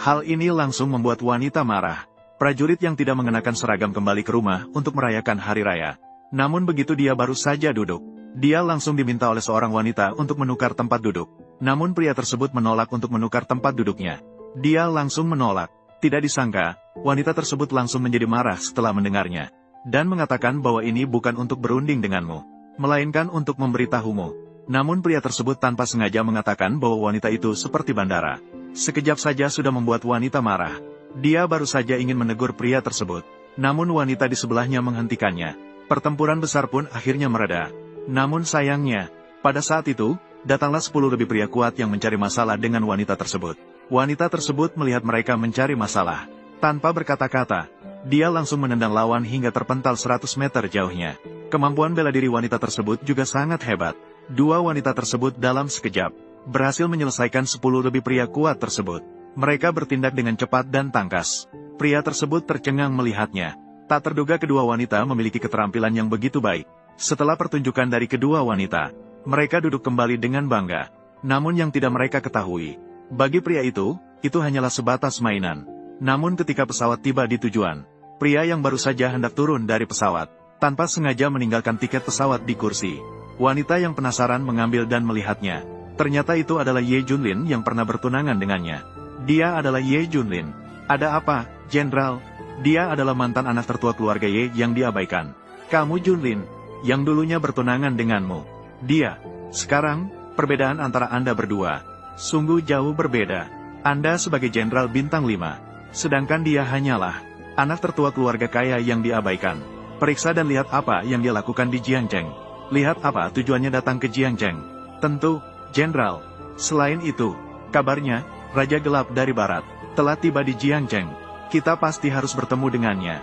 Hal ini langsung membuat wanita marah. Prajurit yang tidak mengenakan seragam kembali ke rumah untuk merayakan hari raya. Namun begitu dia baru saja duduk, dia langsung diminta oleh seorang wanita untuk menukar tempat duduk. Namun pria tersebut menolak untuk menukar tempat duduknya. Dia langsung menolak. Tidak disangka, wanita tersebut langsung menjadi marah setelah mendengarnya. Dan mengatakan bahwa ini bukan untuk berunding denganmu, melainkan untuk memberitahumu. Namun pria tersebut tanpa sengaja mengatakan bahwa wanita itu seperti bandara. Sekejap saja sudah membuat wanita marah. Dia baru saja ingin menegur pria tersebut. Namun wanita di sebelahnya menghentikannya. Pertempuran besar pun akhirnya mereda. Namun sayangnya, pada saat itu, datanglah 10 lebih pria kuat yang mencari masalah dengan wanita tersebut. Wanita tersebut melihat mereka mencari masalah. Tanpa berkata-kata, dia langsung menendang lawan hingga terpental 100 meter jauhnya. Kemampuan bela diri wanita tersebut juga sangat hebat. Dua wanita tersebut dalam sekejap berhasil menyelesaikan 10 lebih pria kuat tersebut. Mereka bertindak dengan cepat dan tangkas. Pria tersebut tercengang melihatnya. Tak terduga kedua wanita memiliki keterampilan yang begitu baik. Setelah pertunjukan dari kedua wanita, mereka duduk kembali dengan bangga. Namun yang tidak mereka ketahui, bagi pria itu hanyalah sebatas mainan. Namun ketika pesawat tiba di tujuan, pria yang baru saja hendak turun dari pesawat, tanpa sengaja meninggalkan tiket pesawat di kursi. Wanita yang penasaran mengambil dan melihatnya. Ternyata itu adalah Ye Junlin yang pernah bertunangan dengannya. Dia adalah Ye Junlin. Ada apa, Jenderal? Dia adalah mantan anak tertua keluarga Ye yang diabaikan. Kamu Junlin, yang dulunya bertunangan denganmu. Dia. Sekarang, perbedaan antara Anda berdua sungguh jauh berbeda. Anda sebagai Jenderal Bintang 5, sedangkan dia hanyalah anak tertua keluarga kaya yang diabaikan. Periksa dan lihat apa yang dia lakukan di Jiangcheng. Lihat apa tujuannya datang ke Jiangcheng. Tentu, Jenderal. Selain itu, kabarnya, Raja Gelap dari Barat telah tiba di Jiangcheng. Kita pasti harus bertemu dengannya.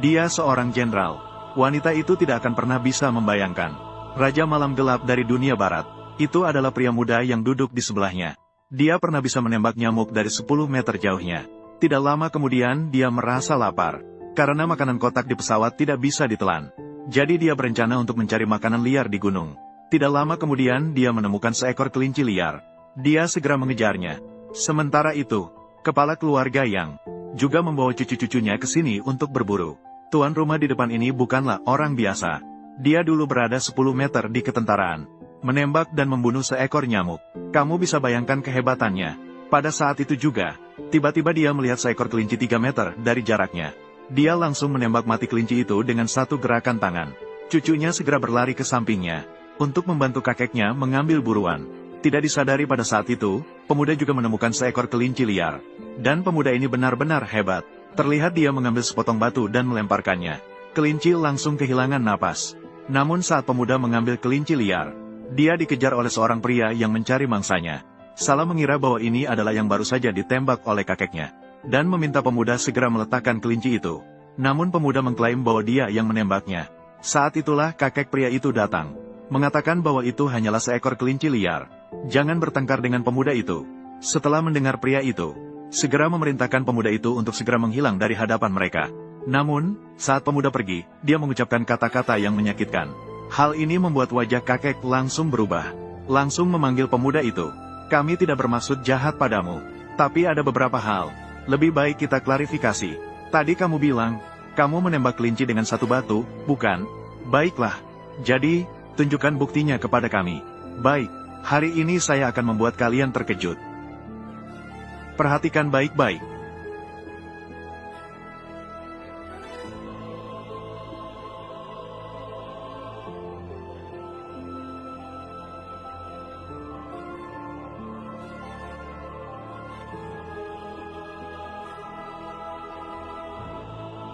Dia seorang jenderal. Wanita itu tidak akan pernah bisa membayangkan. Raja Malam Gelap dari dunia barat, itu adalah pria muda yang duduk di sebelahnya. Dia pernah bisa menembak nyamuk dari 10 meter jauhnya. Tidak lama kemudian dia merasa lapar. Karena makanan kotak di pesawat tidak bisa ditelan. Jadi dia berencana untuk mencari makanan liar di gunung. Tidak lama kemudian dia menemukan seekor kelinci liar. Dia segera mengejarnya. Sementara itu, kepala keluarga yang juga membawa cucu-cucunya ke sini untuk berburu. Tuan rumah di depan ini bukanlah orang biasa. Dia dulu berada 10 meter di ketentaraan, menembak dan membunuh seekor nyamuk. Kamu bisa bayangkan kehebatannya. Pada saat itu juga, tiba-tiba dia melihat seekor kelinci 3 meter dari jaraknya. Dia langsung menembak mati kelinci itu dengan satu gerakan tangan. Cucunya segera berlari ke sampingnya, untuk membantu kakeknya mengambil buruan. Tidak disadari pada saat itu, pemuda juga menemukan seekor kelinci liar. Dan pemuda ini benar-benar hebat. Terlihat dia mengambil sepotong batu dan melemparkannya. Kelinci langsung kehilangan napas. Namun saat pemuda mengambil kelinci liar, dia dikejar oleh seorang pria yang mencari mangsanya. Salah mengira bahwa ini adalah yang baru saja ditembak oleh kakeknya. Dan meminta pemuda segera meletakkan kelinci itu. Namun pemuda mengklaim bahwa dia yang menembaknya. Saat itulah kakek pria itu datang, mengatakan bahwa itu hanyalah seekor kelinci liar. Jangan bertengkar dengan pemuda itu. Setelah mendengar pria itu, segera memerintahkan pemuda itu untuk segera menghilang dari hadapan mereka. Namun, saat pemuda pergi, dia mengucapkan kata-kata yang menyakitkan. Hal ini membuat wajah kakek langsung berubah. Langsung memanggil pemuda itu. Kami tidak bermaksud jahat padamu. Tapi ada beberapa hal. Lebih baik kita klarifikasi. Tadi kamu bilang, kamu menembak kelinci dengan satu batu, bukan? Baiklah. Jadi, tunjukkan buktinya kepada kami. Baik, hari ini saya akan membuat kalian terkejut. Perhatikan baik-baik.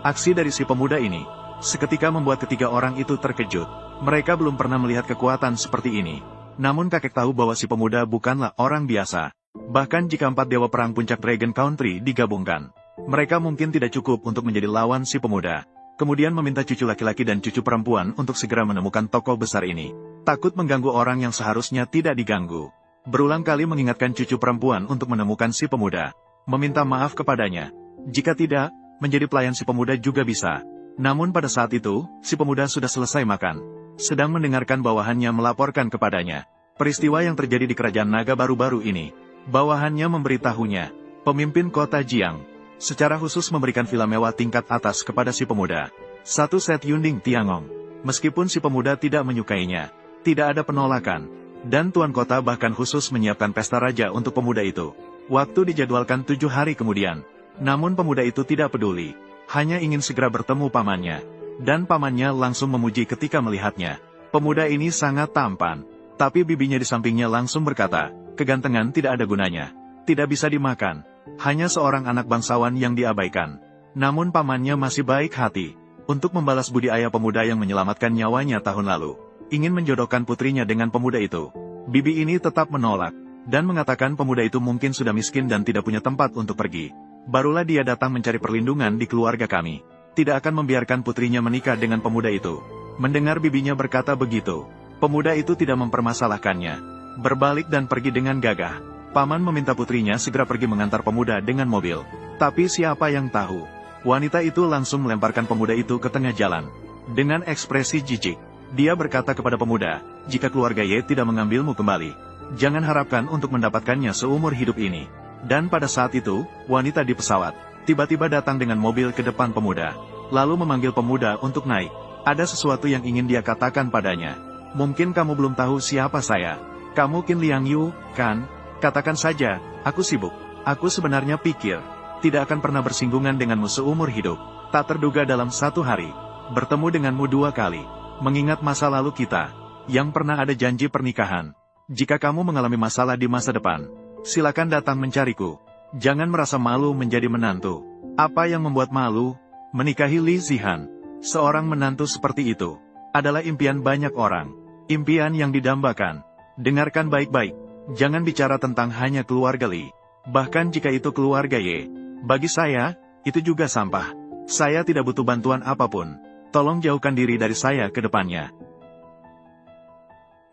Aksi dari si pemuda ini, seketika membuat ketiga orang itu terkejut. Mereka belum pernah melihat kekuatan seperti ini. Namun kakek tahu bahwa si pemuda bukanlah orang biasa. Bahkan jika 4 dewa perang puncak Dragon Country digabungkan, mereka mungkin tidak cukup untuk menjadi lawan si pemuda. Kemudian meminta cucu laki-laki dan cucu perempuan untuk segera menemukan tokoh besar ini. Takut mengganggu orang yang seharusnya tidak diganggu. Berulang kali mengingatkan cucu perempuan untuk menemukan si pemuda. Meminta maaf kepadanya. Jika tidak, menjadi pelayan si pemuda juga bisa. Namun pada saat itu, si pemuda sudah selesai makan. Sedang mendengarkan bawahannya melaporkan kepadanya peristiwa yang terjadi di kerajaan naga baru-baru ini. Bawahannya memberitahunya, pemimpin kota Jiang, secara khusus memberikan villa mewah tingkat atas kepada si pemuda. Satu set Yunding Tiangong. Meskipun si pemuda tidak menyukainya, tidak ada penolakan, dan tuan kota bahkan khusus menyiapkan pesta raja untuk pemuda itu. Waktu dijadwalkan 7 hari kemudian. Namun pemuda itu tidak peduli, hanya ingin segera bertemu pamannya. Dan pamannya langsung memuji ketika melihatnya. Pemuda ini sangat tampan, tapi bibinya di sampingnya langsung berkata, kegantengan tidak ada gunanya, tidak bisa dimakan, hanya seorang anak bangsawan yang diabaikan. Namun pamannya masih baik hati, untuk membalas budi ayah pemuda yang menyelamatkan nyawanya tahun lalu, ingin menjodohkan putrinya dengan pemuda itu. Bibi ini tetap menolak, dan mengatakan pemuda itu mungkin sudah miskin dan tidak punya tempat untuk pergi. Barulah dia datang mencari perlindungan di keluarga kami. Tidak akan membiarkan putrinya menikah dengan pemuda itu. Mendengar bibinya berkata begitu, pemuda itu tidak mempermasalahkannya. Berbalik dan pergi dengan gagah. Paman meminta putrinya segera pergi mengantar pemuda dengan mobil. Tapi siapa yang tahu? Wanita itu langsung melemparkan pemuda itu ke tengah jalan. Dengan ekspresi jijik, dia berkata kepada pemuda, jika keluarga Y tidak mengambilmu kembali, jangan harapkan untuk mendapatkannya seumur hidup ini. Dan pada saat itu, wanita di pesawat, tiba-tiba datang dengan mobil ke depan pemuda, lalu memanggil pemuda untuk naik. Ada sesuatu yang ingin dia katakan padanya. Mungkin kamu belum tahu siapa saya. Kamu Qin Liang Yu, kan? Katakan saja, aku sibuk. Aku sebenarnya pikir, tidak akan pernah bersinggungan denganmu seumur hidup. Tak terduga dalam 1 hari, bertemu denganmu 2 kali. Mengingat masa lalu kita, yang pernah ada janji pernikahan. Jika kamu mengalami masalah di masa depan, silakan datang mencariku. Jangan merasa malu menjadi menantu. Apa yang membuat malu? Menikahi Li Zihan, seorang menantu seperti itu, adalah impian banyak orang. Impian yang didambakan. Dengarkan baik-baik, jangan bicara tentang hanya keluarga Li. Bahkan jika itu keluarga Y, bagi saya, itu juga sampah. Saya tidak butuh bantuan apapun. Tolong jauhkan diri dari saya ke depannya.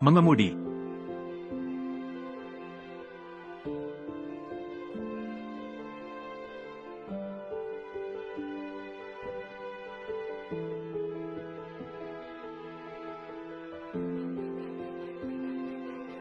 Mengemudi.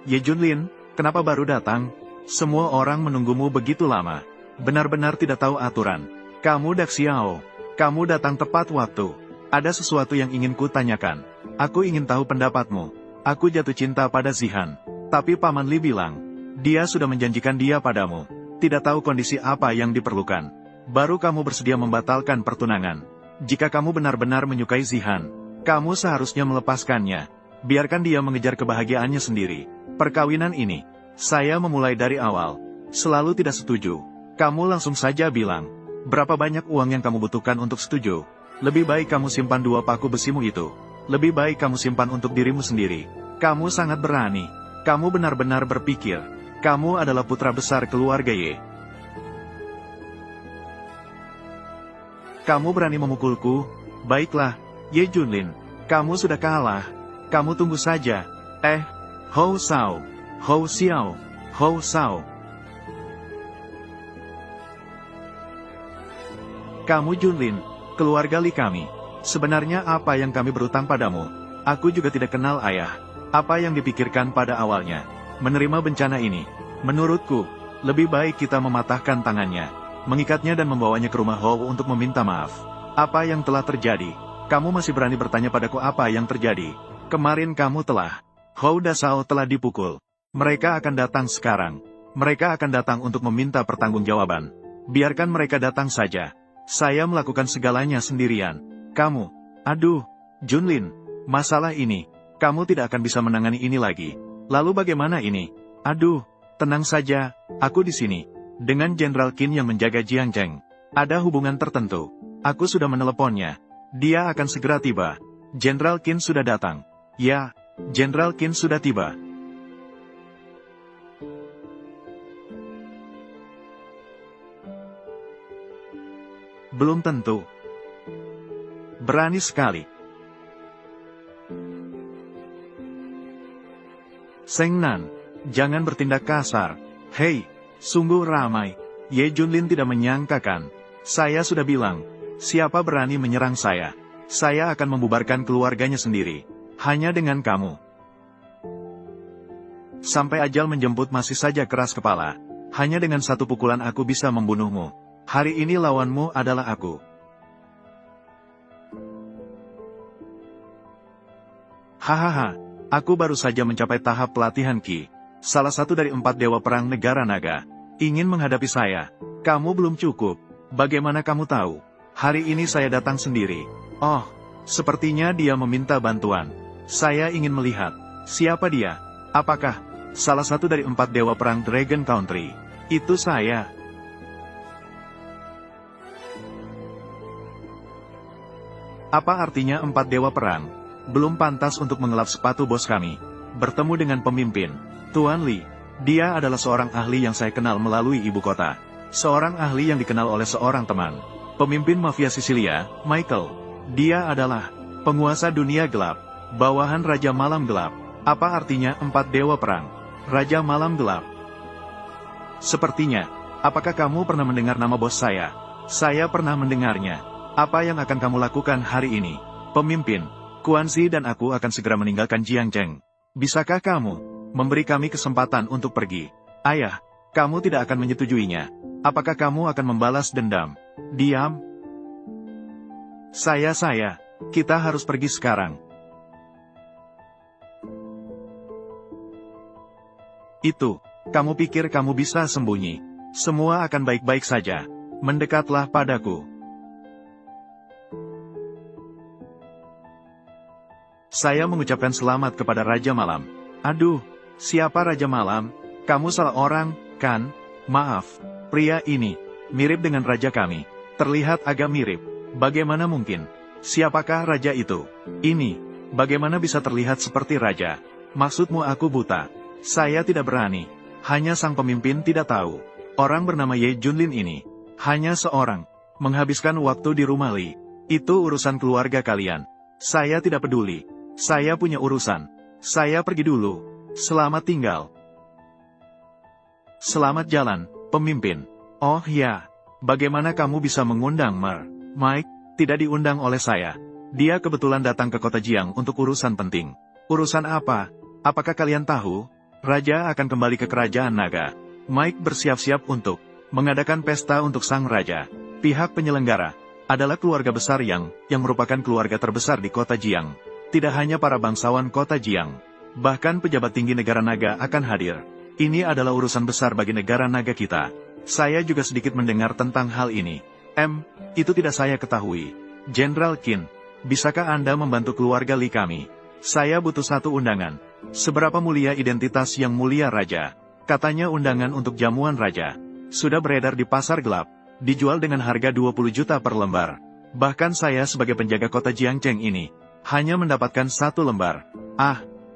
Ye Junlin, kenapa baru datang? Semua orang menunggumu begitu lama. Benar-benar tidak tahu aturan. Kamu Dak Xiao, kamu datang tepat waktu. Ada sesuatu yang ingin ku tanyakan. Aku ingin tahu pendapatmu. Aku jatuh cinta pada Zihan. Tapi Paman Li bilang, dia sudah menjanjikan dia padamu. Tidak tahu kondisi apa yang diperlukan. Baru kamu bersedia membatalkan pertunangan. Jika kamu benar-benar menyukai Zihan, kamu seharusnya melepaskannya. Biarkan dia mengejar kebahagiaannya sendiri. Perkawinan ini, saya memulai dari awal. Selalu tidak setuju. Kamu langsung saja bilang, berapa banyak uang yang kamu butuhkan untuk setuju? Lebih baik kamu simpan 2 paku besimu itu. Lebih baik kamu simpan untuk dirimu sendiri. Kamu sangat berani. Kamu benar-benar berpikir. Kamu adalah putra besar keluarga Y. Kamu berani memukulku? Baiklah, Ye Junlin. Kamu sudah kalah. Kamu tunggu saja. Hou Sao. Hou Xiao. Hou Sao. Kamu Junlin, keluarga Li kami. Sebenarnya apa yang kami berutang padamu? Aku juga tidak kenal ayah. Apa yang dipikirkan pada awalnya? Menerima bencana ini. Menurutku, lebih baik kita mematahkan tangannya, mengikatnya dan membawanya ke rumah Hou untuk meminta maaf. Apa yang telah terjadi? Kamu masih berani bertanya padaku apa yang terjadi? Kemarin kamu telah... Hou Dasao telah dipukul. Mereka akan datang sekarang. Mereka akan datang untuk meminta pertanggungjawaban. Biarkan mereka datang saja. Saya melakukan segalanya sendirian. Kamu, aduh, Junlin, masalah ini, kamu tidak akan bisa menangani ini lagi. Lalu bagaimana ini? Aduh, tenang saja, aku di sini. Dengan Jenderal Qin yang menjaga Jiangzheng. Ada hubungan tertentu. Aku sudah meneleponnya. Dia akan segera tiba. Jenderal Qin sudah datang. Ya, Jenderal Qin sudah tiba. Belum tentu. Berani sekali. Seng Nan, jangan bertindak kasar. Hei, sungguh ramai. Ye Junlin tidak menyangkakan. Saya sudah bilang, siapa berani menyerang saya? Saya akan membubarkan keluarganya sendiri. Hanya dengan kamu. Sampai ajal menjemput masih saja keras kepala. Hanya dengan satu pukulan aku bisa membunuhmu. Hari ini lawanmu adalah aku. Hahaha, aku baru saja mencapai tahap pelatihan Ki. Salah satu dari 4 dewa perang negara naga. Ingin menghadapi saya. Kamu belum cukup. Bagaimana kamu tahu? Hari ini saya datang sendiri. Oh, sepertinya dia meminta bantuan. Saya ingin melihat. Siapa dia? Apakah salah satu dari 4 dewa perang Dragon Country? Itu saya. Apa artinya 4 dewa perang? Belum pantas untuk mengelap sepatu bos kami. Bertemu dengan pemimpin. Tuan Li. Dia adalah seorang ahli yang saya kenal melalui ibu kota. Seorang ahli yang dikenal oleh seorang teman. Pemimpin mafia Sisilia, Michael. Dia adalah penguasa dunia gelap. Bawahan Raja Malam Gelap. Apa artinya 4 dewa perang? Raja Malam Gelap. Sepertinya, apakah kamu pernah mendengar nama bos saya? Saya pernah mendengarnya. Apa yang akan kamu lakukan hari ini? Pemimpin, Quan Zi dan aku akan segera meninggalkan Jiangzheng. Bisakah kamu memberi kami kesempatan untuk pergi? Ayah, kamu tidak akan menyetujuinya. Apakah kamu akan membalas dendam? Diam. Saya, kita harus pergi sekarang. Itu, kamu pikir kamu bisa sembunyi? Semua akan baik-baik saja. Mendekatlah padaku. Saya mengucapkan selamat kepada Raja Malam. Aduh, siapa Raja Malam? Kamu salah orang, kan? Maaf, pria ini mirip dengan raja kami. Terlihat agak mirip. Bagaimana mungkin? Siapakah raja itu? Ini, bagaimana bisa terlihat seperti raja? Maksudmu aku buta? Saya tidak berani. Hanya sang pemimpin tidak tahu. Orang bernama Ye Junlin ini hanya seorang menghabiskan waktu di rumah Li. Itu urusan keluarga kalian. Saya tidak peduli. Saya punya urusan. Saya pergi dulu. Selamat tinggal. Selamat jalan, pemimpin. Oh ya, bagaimana kamu bisa mengundang Mike? Tidak diundang oleh saya. Dia kebetulan datang ke kota Jiang untuk urusan penting. Urusan apa? Apakah kalian tahu? Raja akan kembali ke kerajaan naga. Mike bersiap-siap untuk mengadakan pesta untuk sang raja. Pihak penyelenggara adalah keluarga besar yang merupakan keluarga terbesar di kota Jiang. Tidak hanya para bangsawan kota Jiang, bahkan pejabat tinggi negara naga akan hadir. Ini adalah urusan besar bagi negara naga kita. Saya juga sedikit mendengar tentang hal ini. Itu tidak saya ketahui. Jenderal Qin, bisakah Anda membantu keluarga Li kami? Saya butuh satu undangan. Seberapa mulia identitas yang mulia raja? Katanya undangan untuk jamuan raja. Sudah beredar di pasar gelap. Dijual dengan harga 20 juta per lembar. Bahkan saya sebagai penjaga kota Jiangzheng ini hanya mendapatkan 1 lembar.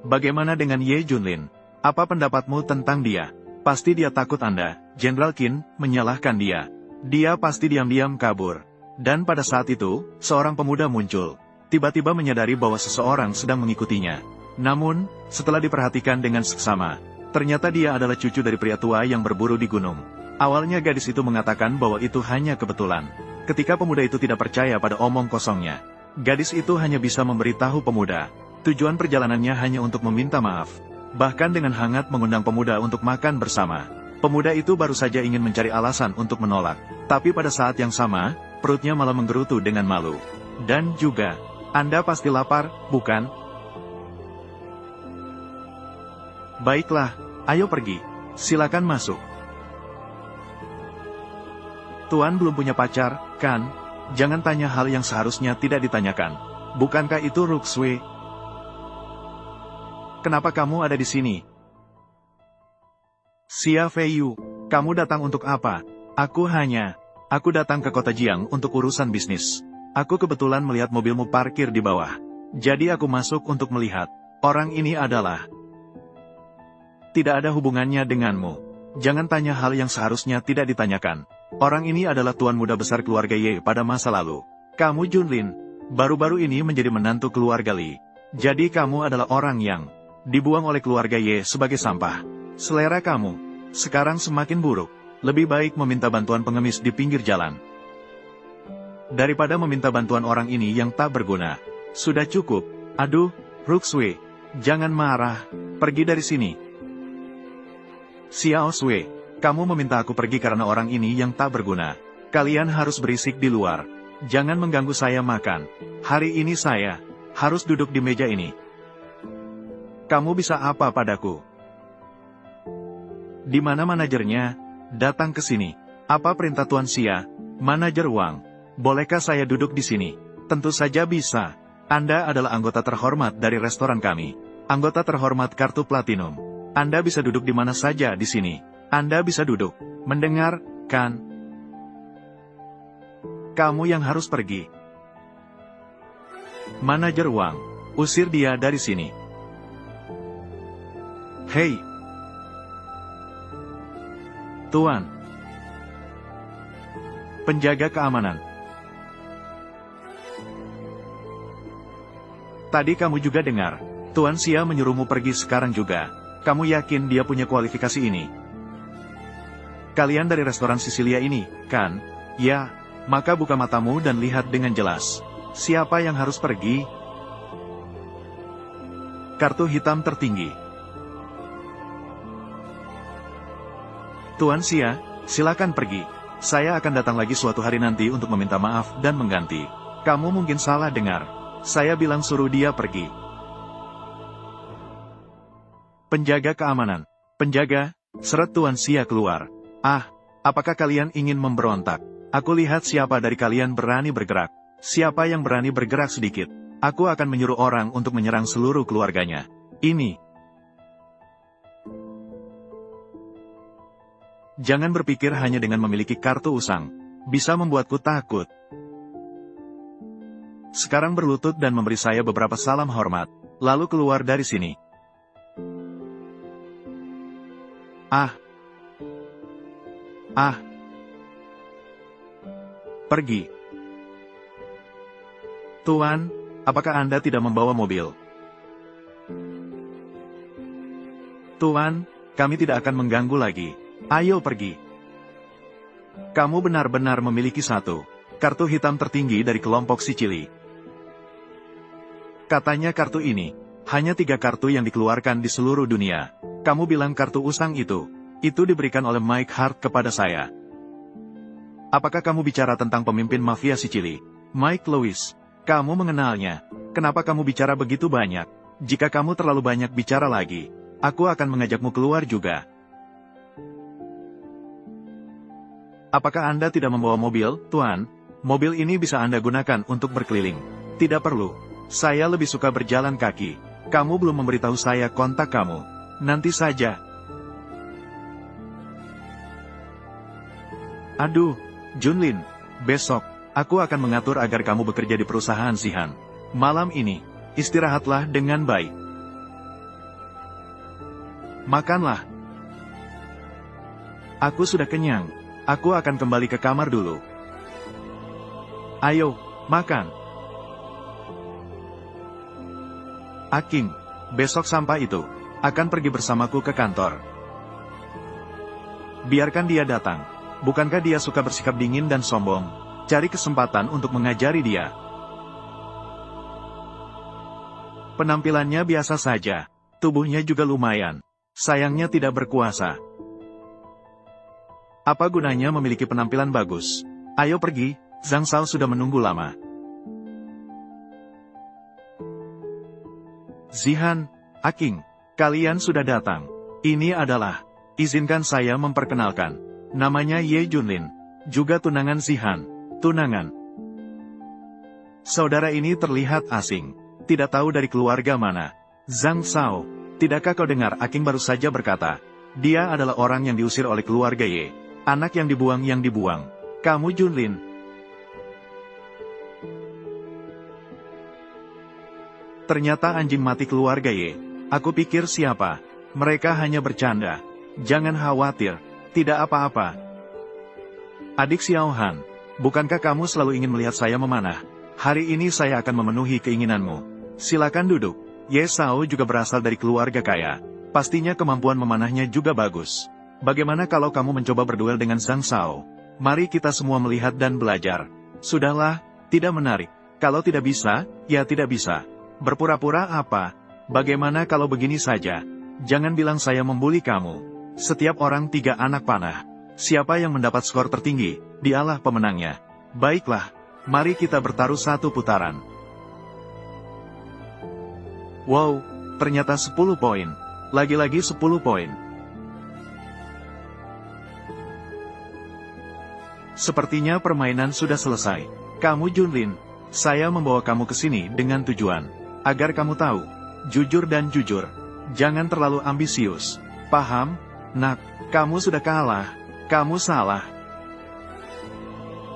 Bagaimana dengan Ye Junlin? Apa pendapatmu tentang dia? Pasti dia takut Anda. Jenderal Qin menyalahkan dia. Dia pasti diam-diam kabur. Dan pada saat itu, seorang pemuda muncul. Tiba-tiba menyadari bahwa seseorang sedang mengikutinya. Namun, setelah diperhatikan dengan seksama, ternyata dia adalah cucu dari pria tua yang berburu di gunung. Awalnya gadis itu mengatakan bahwa itu hanya kebetulan. Ketika pemuda itu tidak percaya pada omong kosongnya, gadis itu hanya bisa memberitahu pemuda. Tujuan perjalanannya hanya untuk meminta maaf. Bahkan dengan hangat mengundang pemuda untuk makan bersama. Pemuda itu baru saja ingin mencari alasan untuk menolak. Tapi pada saat yang sama, perutnya malah menggerutu dengan malu. Dan juga, Anda pasti lapar, bukan? Baiklah, ayo pergi. Silakan masuk. Tuan belum punya pacar, kan? Jangan tanya hal yang seharusnya tidak ditanyakan. Bukankah itu Ruxue? Kenapa kamu ada di sini? Xia Feiyu, kamu datang untuk apa? Aku datang ke kota Jiang untuk urusan bisnis. Aku kebetulan melihat mobilmu parkir di bawah. Jadi aku masuk untuk melihat. Orang ini adalah... Tidak ada hubungannya denganmu. Jangan tanya hal yang seharusnya tidak ditanyakan. Orang ini adalah tuan muda besar keluarga Ye pada masa lalu. Kamu Junlin, baru-baru ini menjadi menantu keluarga Li. Jadi kamu adalah orang yang dibuang oleh keluarga Ye sebagai sampah. Selera kamu sekarang semakin buruk. Lebih baik meminta bantuan pengemis di pinggir jalan daripada meminta bantuan orang ini yang tak berguna. Sudah cukup. Aduh, Ruxue, jangan marah. Pergi dari sini. Xiao Sui, Kamu meminta aku pergi karena orang ini yang tak berguna. Kalian harus berisik di luar. Jangan mengganggu saya makan. Hari ini saya harus duduk di meja ini. Kamu bisa apa padaku? Di mana manajernya? Datang ke sini. Apa perintah Tuan Xia? Manajer Wang. Bolehkah saya duduk di sini? Tentu saja bisa. Anda adalah anggota terhormat dari restoran kami. Anggota terhormat kartu platinum. Anda bisa duduk di mana saja di sini. Anda bisa duduk. Mendengar, kan? Kamu yang harus pergi. Manajer Wang. Usir dia dari sini. Hei. Tuan. Penjaga keamanan. Tadi kamu juga dengar. Tuan Xia menyuruhmu pergi sekarang juga. Kamu yakin dia punya kualifikasi ini? Kalian dari restoran Sisilia ini, kan? Ya, maka buka matamu dan lihat dengan jelas. Siapa yang harus pergi? Kartu hitam tertinggi. Tuan Xia, silakan pergi. Saya akan datang lagi suatu hari nanti untuk meminta maaf dan mengganti. Kamu mungkin salah dengar. Saya bilang suruh dia pergi. Penjaga keamanan. Penjaga, seret Tuan Xia keluar. Ah, apakah kalian ingin memberontak? Aku lihat siapa dari kalian berani bergerak. Siapa yang berani bergerak sedikit, aku akan menyuruh orang untuk menyerang seluruh keluarganya. Ini. Jangan berpikir hanya dengan memiliki kartu usang bisa membuatku takut. Sekarang berlutut dan memberi saya beberapa salam hormat, lalu keluar dari sini. Pergi. Tuan, apakah Anda tidak membawa mobil? Tuan, kami tidak akan mengganggu lagi. Ayo pergi. Kamu benar-benar memiliki satu kartu hitam tertinggi dari kelompok Sicily. Katanya kartu ini hanya 3 kartu yang dikeluarkan di seluruh dunia. Kamu bilang kartu usang itu diberikan oleh Mike Hart kepada saya. Apakah kamu bicara tentang pemimpin mafia Sicily, Mike Lewis? Kamu mengenalnya. Kenapa kamu bicara begitu banyak? Jika kamu terlalu banyak bicara lagi, aku akan mengajakmu keluar juga. Apakah Anda tidak membawa mobil, Tuan? Mobil ini bisa Anda gunakan untuk berkeliling. Tidak perlu. Saya lebih suka berjalan kaki. Kamu belum memberitahu saya kontak kamu. Nanti saja. Aduh, Junlin. Besok, aku akan mengatur agar kamu bekerja di perusahaan Zihan. Malam ini, istirahatlah dengan baik. Makanlah. Aku sudah kenyang. Aku akan kembali ke kamar dulu. Ayo, makan. Aking, besok sampah itu akan pergi bersamaku ke kantor. Biarkan dia datang. Bukankah dia suka bersikap dingin dan sombong? Cari kesempatan untuk mengajari dia. Penampilannya biasa saja. Tubuhnya juga lumayan. Sayangnya tidak berkuasa. Apa gunanya memiliki penampilan bagus? Ayo pergi, Zhang Shao sudah menunggu lama. Zihan, Aking, kalian sudah datang. Ini adalah, izinkan saya memperkenalkan. Namanya Ye Junlin, juga tunangan Zihan. Tunangan. Saudara ini terlihat asing. Tidak tahu dari keluarga mana. Zhang Shao, tidakkah kau dengar Aking baru saja berkata, dia adalah orang yang diusir oleh keluarga Ye. Anak yang dibuang. Kamu Junlin. Ternyata anjing mati keluarga Ye. Aku pikir siapa? Mereka hanya bercanda. Jangan khawatir. Tidak apa-apa. Adik Xiaohan, bukankah kamu selalu ingin melihat saya memanah? Hari ini saya akan memenuhi keinginanmu. Silakan duduk. Ye Shao juga berasal dari keluarga kaya. Pastinya kemampuan memanahnya juga bagus. Bagaimana kalau kamu mencoba berduel dengan Zhang Shao? Mari kita semua melihat dan belajar. Sudahlah, tidak menarik. Kalau tidak bisa, ya tidak bisa. Berpura-pura apa? Bagaimana kalau begini saja? Jangan bilang saya membuli kamu. Setiap orang 3 anak panah. Siapa yang mendapat skor tertinggi, dialah pemenangnya. Baiklah, mari kita bertaruh 1 putaran. Wow, ternyata 10 poin. Lagi-lagi 10 poin. Sepertinya permainan sudah selesai. Kamu Junlin, saya membawa kamu ke sini dengan tujuan. Agar kamu tahu, jujur dan jujur. Jangan terlalu ambisius. Paham? Nak, kamu sudah kalah. Kamu salah.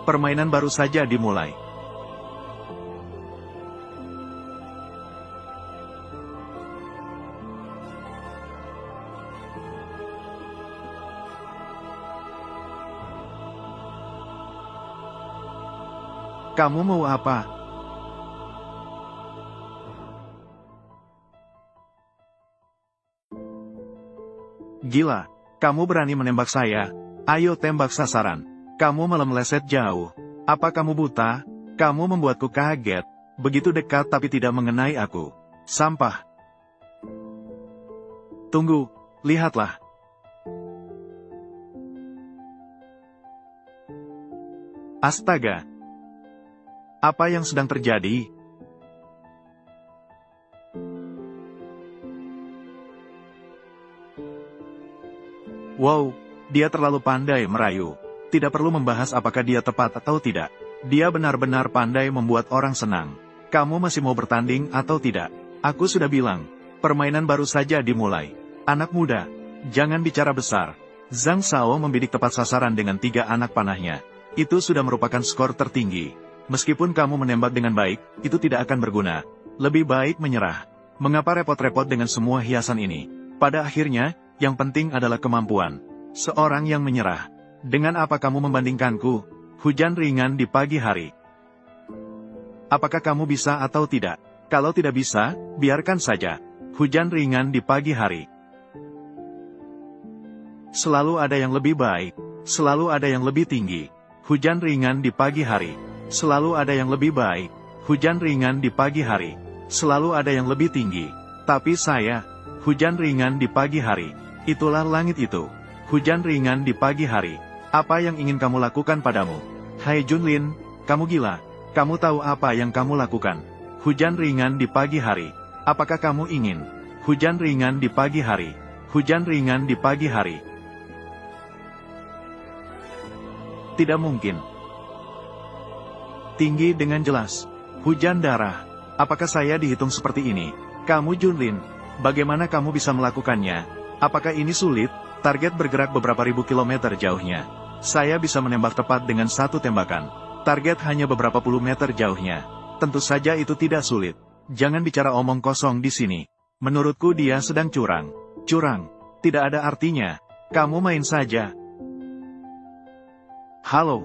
Permainan baru saja dimulai. Kamu mau apa? Gila, kamu berani menembak saya? Ayo tembak sasaran. Kamu malah meleset jauh. Apa kamu buta? Kamu membuatku kaget. Begitu dekat tapi tidak mengenai aku. Sampah. Tunggu, lihatlah. Astaga. Apa yang sedang terjadi? Wow, dia terlalu pandai merayu. Tidak perlu membahas apakah dia tepat atau tidak. Dia benar-benar pandai membuat orang senang. Kamu masih mau bertanding atau tidak? Aku sudah bilang, permainan baru saja dimulai. Anak muda, jangan bicara besar. Zhang Shao membidik tepat sasaran dengan 3 anak panahnya. Itu sudah merupakan skor tertinggi. Meskipun kamu menembak dengan baik, itu tidak akan berguna. Lebih baik menyerah. Mengapa repot-repot dengan semua hiasan ini? Pada akhirnya, yang penting adalah kemampuan. Seorang yang menyerah. Dengan apa kamu membandingkanku? Hujan ringan di pagi hari. Apakah kamu bisa atau tidak? Kalau tidak bisa, biarkan saja. Hujan ringan di pagi hari. Selalu ada yang lebih baik. Selalu ada yang lebih tinggi. Hujan ringan di pagi hari. Selalu ada yang lebih baik. Hujan ringan di pagi hari. Selalu ada yang lebih tinggi. Tapi saya, hujan ringan di pagi hari. Itulah langit itu. Hujan ringan di pagi hari. Apa yang ingin kamu lakukan padamu? Hai Junlin, kamu gila. Kamu tahu apa yang kamu lakukan? Hujan ringan di pagi hari. Apakah kamu ingin? Hujan ringan di pagi hari. Hujan ringan di pagi hari. Tidak mungkin. Tinggi dengan jelas. Hujan darah. Apakah saya dihitung seperti ini? Kamu Junlin, bagaimana kamu bisa melakukannya? Apakah ini sulit? Target bergerak beberapa ribu kilometer jauhnya. Saya bisa menembak tepat dengan 1 tembakan. Target hanya beberapa puluh meter jauhnya. Tentu saja itu tidak sulit. Jangan bicara omong kosong di sini. Menurutku dia sedang curang. Curang. Tidak ada artinya. Kamu main saja. Halo.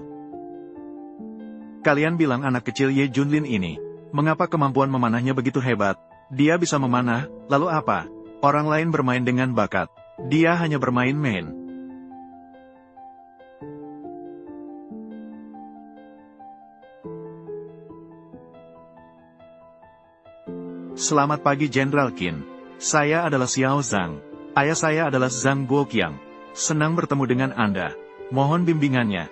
Kalian bilang anak kecil Ye Junlin ini. Mengapa kemampuan memanahnya begitu hebat? Dia bisa memanah, lalu apa? Orang lain bermain dengan bakat. Dia hanya bermain-main. Selamat pagi Jenderal Qin. Saya adalah Xiao Zhang. Ayah saya adalah Zhang Guoqiang. Senang bertemu dengan Anda. Mohon bimbingannya.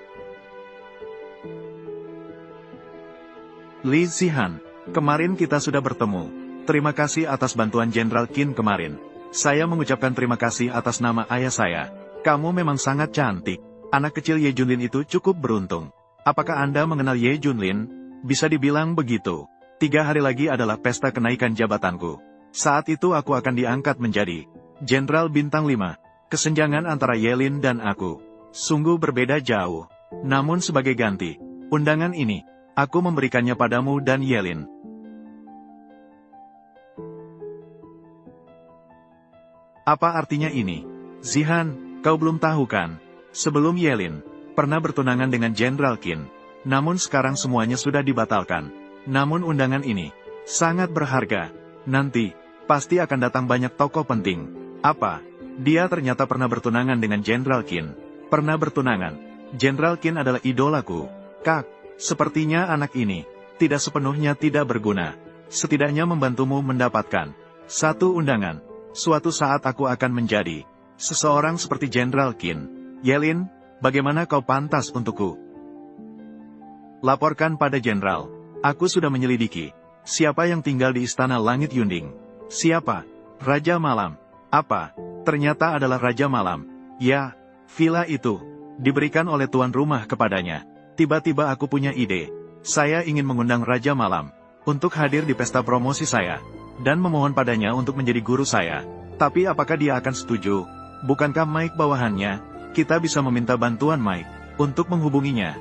Li Zihan, kemarin kita sudah bertemu. Terima kasih atas bantuan Jenderal Qin kemarin. Saya mengucapkan terima kasih atas nama ayah saya. Kamu memang sangat cantik. Anak kecil Ye Junlin itu cukup beruntung. Apakah Anda mengenal Ye Junlin? Bisa dibilang begitu. 3 hari lagi adalah pesta kenaikan jabatanku. Saat itu aku akan diangkat menjadi Jenderal Bintang 5. Kesenjangan antara Yelin dan aku sungguh berbeda jauh. Namun sebagai ganti undangan ini, aku memberikannya padamu dan Yelin. Apa artinya ini? Zihan, kau belum tahu kan? Sebelum Yelin pernah bertunangan dengan Jenderal Qin. Namun sekarang semuanya sudah dibatalkan. Namun undangan ini sangat berharga. Nanti pasti akan datang banyak tokoh penting. Apa? Dia ternyata pernah bertunangan dengan Jenderal Qin. Pernah bertunangan. Jenderal Qin adalah idolaku. Kak, sepertinya anak ini tidak sepenuhnya tidak berguna. Setidaknya membantumu mendapatkan 1 undangan. Suatu saat aku akan menjadi Seseorang seperti Jenderal Qin. Yelin, bagaimana kau pantas untukku? Laporkan pada Jenderal. Aku sudah menyelidiki. Siapa yang tinggal di Istana Langit Yunding? Siapa? Raja Malam. Apa? Ternyata adalah Raja Malam. Ya, villa itu diberikan oleh tuan rumah kepadanya. Tiba-tiba aku punya ide. Saya ingin mengundang Raja Malam untuk hadir di pesta promosi saya, dan memohon padanya untuk menjadi guru saya. Tapi apakah dia akan setuju? Bukankah Mike bawahannya? Kita bisa meminta bantuan Mike untuk menghubunginya.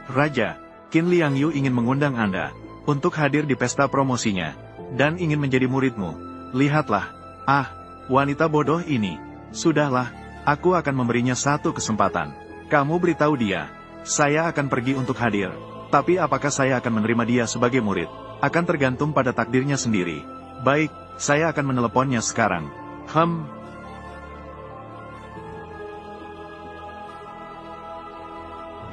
Raja, Qin Liangyu ingin mengundang Anda untuk hadir di pesta promosinya, dan ingin menjadi muridmu. Lihatlah. Ah, wanita bodoh ini. Sudahlah, aku akan memberinya satu kesempatan. Kamu beritahu dia, saya akan pergi untuk hadir. Tapi apakah saya akan menerima dia sebagai murid? Akan tergantung pada takdirnya sendiri. Baik, saya akan meneleponnya sekarang.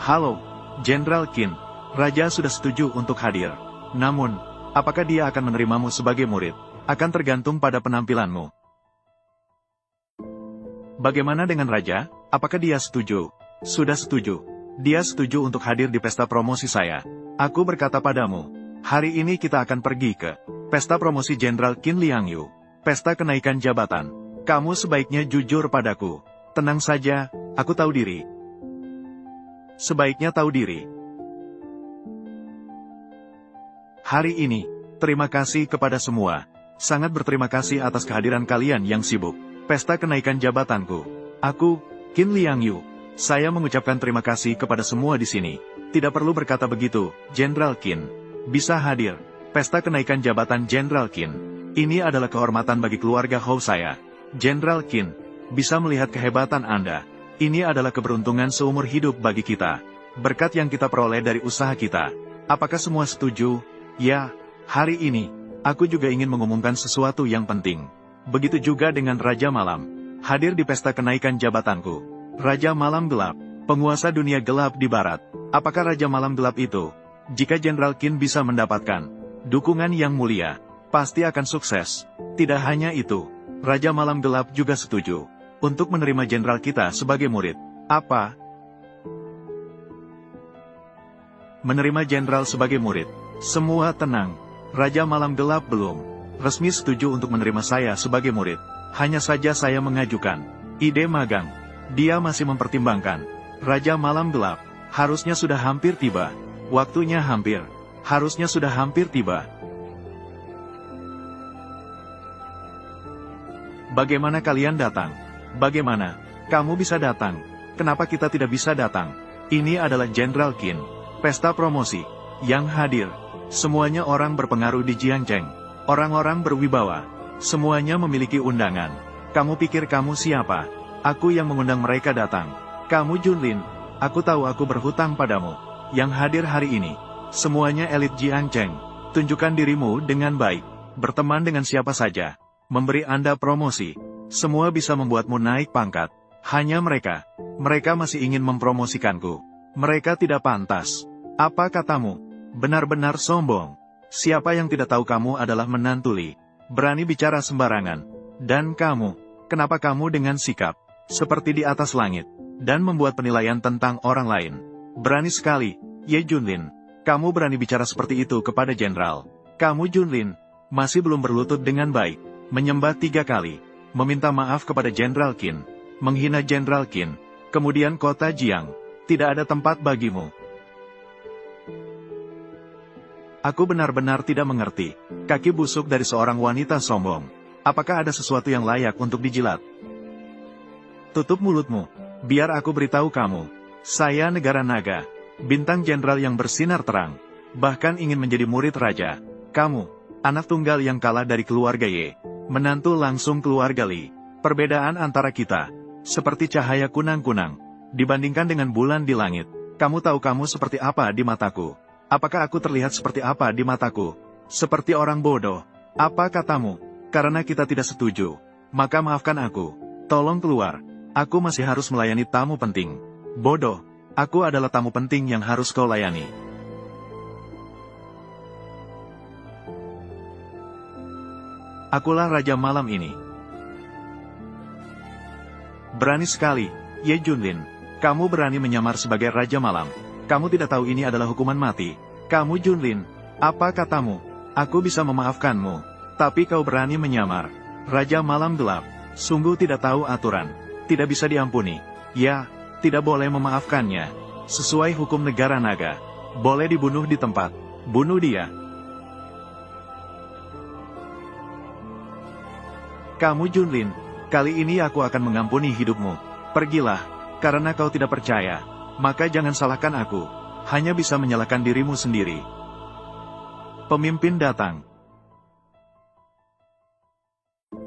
Halo, Jenderal Qin. Raja sudah setuju untuk hadir. Namun, apakah dia akan menerimamu sebagai murid? Akan tergantung pada penampilanmu. Bagaimana dengan Raja? Apakah dia setuju? Sudah setuju. Dia setuju untuk hadir di pesta promosi saya. Aku berkata padamu, hari ini kita akan pergi ke pesta promosi Jenderal Qin Liangyu. Pesta kenaikan jabatan. Kamu sebaiknya jujur padaku. Tenang saja, aku tahu diri. Sebaiknya tahu diri. Hari ini, terima kasih kepada semua. Sangat berterima kasih atas kehadiran kalian yang sibuk. Pesta kenaikan jabatanku. Aku, Qin Liangyu. Saya mengucapkan terima kasih kepada semua di sini. Tidak perlu berkata begitu, Jenderal Qin. Bisa hadir. Pesta kenaikan jabatan Jenderal Qin. Ini adalah kehormatan bagi keluarga Hou saya. Jenderal Qin, bisa melihat kehebatan Anda. Ini adalah keberuntungan seumur hidup bagi kita. Berkat yang kita peroleh dari usaha kita. Apakah semua setuju? Ya, hari ini, aku juga ingin mengumumkan sesuatu yang penting. Begitu juga dengan Raja Malam. Hadir di pesta kenaikan jabatanku. Raja Malam Gelap, penguasa dunia gelap di barat. Apakah Raja Malam Gelap itu? Jika Jenderal Qin bisa mendapatkan dukungan yang mulia, pasti akan sukses. Tidak hanya itu, Raja Malam Gelap juga setuju untuk menerima jenderal kita sebagai murid. Apa? Menerima jenderal sebagai murid. Semua tenang. Raja Malam Gelap belum resmi setuju untuk menerima saya sebagai murid. Hanya saja saya mengajukan ide magang. Dia masih mempertimbangkan. Raja Malam Gelap harusnya sudah hampir tiba. Waktunya hampir. Harusnya sudah hampir tiba. Bagaimana kalian datang? Bagaimana kamu bisa datang? Kenapa kita tidak bisa datang? Ini adalah Jenderal Qin. Pesta promosi yang hadir. Semuanya orang berpengaruh di Jiangcheng. Orang-orang berwibawa. Semuanya memiliki undangan. Kamu pikir kamu siapa? Aku yang mengundang mereka datang. Kamu Junlin. Aku tahu aku berhutang padamu. Yang hadir hari ini. Semuanya elit Jiangcheng. Tunjukkan dirimu dengan baik. Berteman dengan siapa saja. Memberi Anda promosi. Semua bisa membuatmu naik pangkat. Hanya mereka. Mereka masih ingin mempromosikanku. Mereka tidak pantas. Apa katamu? Benar-benar sombong. Siapa yang tidak tahu kamu adalah menantu Li? Berani bicara sembarangan. Dan kamu, kenapa kamu dengan sikap seperti di atas langit, dan membuat penilaian tentang orang lain? Berani sekali, Ye Junlin. Kamu berani bicara seperti itu kepada jenderal. Kamu Junlin, masih belum berlutut dengan baik. Menyembah 3 kali. Meminta maaf kepada Jenderal Qin. Menghina Jenderal Qin. Kemudian kota Jiang. Tidak ada tempat bagimu. Aku benar-benar tidak mengerti. Kaki busuk dari seorang wanita sombong. Apakah ada sesuatu yang layak untuk dijilat? Tutup mulutmu. Biar aku beritahu kamu. Saya Negara Naga. Bintang jenderal yang bersinar terang. Bahkan ingin menjadi murid raja. Kamu, anak tunggal yang kalah dari keluarga Ye. Menantu langsung keluarga Li. Perbedaan antara kita, seperti cahaya kunang-kunang. Dibandingkan dengan bulan di langit. Kamu tahu kamu seperti apa di mataku? Apakah aku terlihat seperti apa di mataku? Seperti orang bodoh. Apa katamu? Karena kita tidak setuju. Maka maafkan aku. Tolong keluar. Aku masih harus melayani tamu penting. Bodoh. Aku adalah tamu penting yang harus kau layani. Akulah Raja Malam ini. Berani sekali, Ye Junlin. Kamu berani menyamar sebagai Raja Malam. Kamu tidak tahu ini adalah hukuman mati. Kamu Junlin, apa katamu? Aku bisa memaafkanmu. Tapi kau berani menyamar. Raja Malam Gelap, sungguh tidak tahu aturan. Tidak bisa diampuni. Ya, tidak boleh memaafkannya. Sesuai hukum negara naga. Boleh dibunuh di tempat. Bunuh dia. Kamu Junlin, kali ini aku akan mengampuni hidupmu. Pergilah, karena kau tidak percaya. Maka jangan salahkan aku. Hanya bisa menyalahkan dirimu sendiri. Pemimpin datang.